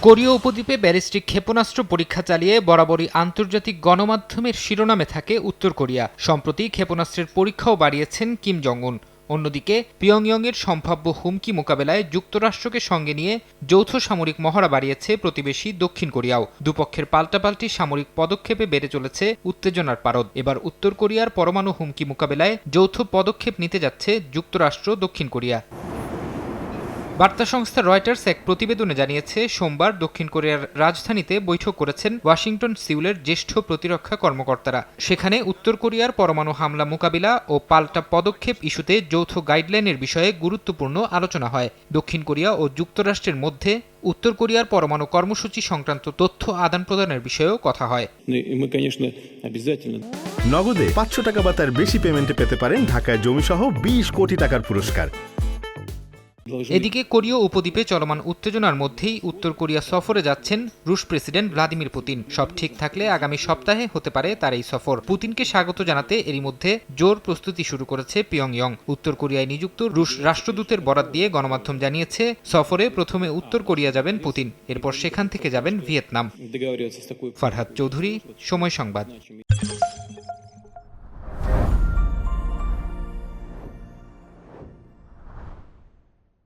কোরীয় উপদ্বীপে ব্যালিস্টিক ক্ষেপণাস্ত্র পরীক্ষা চালিয়ে বরাবরই আন্তর্জাতিক গণমাধ্যমের শিরোনামে থাকে উত্তর কোরিয়া। সম্প্রতি ক্ষেপণাস্ত্রের পরীক্ষাও বাড়িয়েছেন কিম জং উন। অন্যদিকে পিয়ংইয়ংয়ের সম্ভাব্য হুমকি মোকাবেলায় যুক্তরাষ্ট্রকে সঙ্গে নিয়ে যৌথ সামরিক মহড়া বাড়িয়েছে প্রতিবেশী দক্ষিণ কোরিয়াও। দুপক্ষের পাল্টাপাল্টি সামরিক পদক্ষেপে বেড়ে চলেছে উত্তেজনার পারদ। এবার উত্তর কোরিয়ার পরমাণু হুমকি মোকাবেলায় যৌথ পদক্ষেপ নিতে যাচ্ছে যুক্তরাষ্ট্র দক্ষিণ কোরিয়া। বার্তা সংস্থা রয়টার্স এক প্রতিবেদনে জানিয়েছে, সোমবার দক্ষিণ কোরিয়ার রাজধানীতে বৈঠক করেছেন ওয়াশিংটন সিউলের জ্যেষ্ঠ প্রতিরক্ষা কর্মকর্তারা। সেখানে উত্তর কোরিয়ার পরমাণু হামলা মোকাবিলা ও পাল্টা পদক্ষেপ ইস্যুতে যৌথ গাইডলাইনের বিষয়ে গুরুত্বপূর্ণ আলোচনা হয়। দক্ষিণ কোরিয়া ও যুক্তরাষ্ট্রের মধ্যে উত্তর কোরিয়ার পরমাণু কর্মসূচি সংক্রান্ত তথ্য আদান প্রদানের বিষয়েও কথা হয়। নগদে 500 টাকা বা তার বেশি পেমেন্টে পেতে পারেন ঢাকায় জমিসহ 20 কোটি টাকার পুরস্কার। এদিকে কোরীয় উপদ্বীপে চলমান উত্তেজনার মধ্যেই উত্তর কোরিয়া সফরে যাচ্ছেন রুশ প্রেসিডেন্ট ভ্লাদিমির পুতিন। সব ঠিক থাকলে আগামী সপ্তাহে হতে পারে তার এই সফর। পুতিনকে স্বাগত জানাতে এরই মধ্যে জোর প্রস্তুতি শুরু করেছে পিয়ংইয়ং। উত্তর কোরিয়ায় নিযুক্ত রুশ রাষ্ট্রদূতের বরাত দিয়ে গণমাধ্যম জানিয়েছে, সফরে প্রথমে উত্তর কোরিয়া যাবেন পুতিন, এরপর সেখান থেকে যাবেন ভিয়েতনাম। ফারহাদ চৌধুরী, সময় সংবাদ।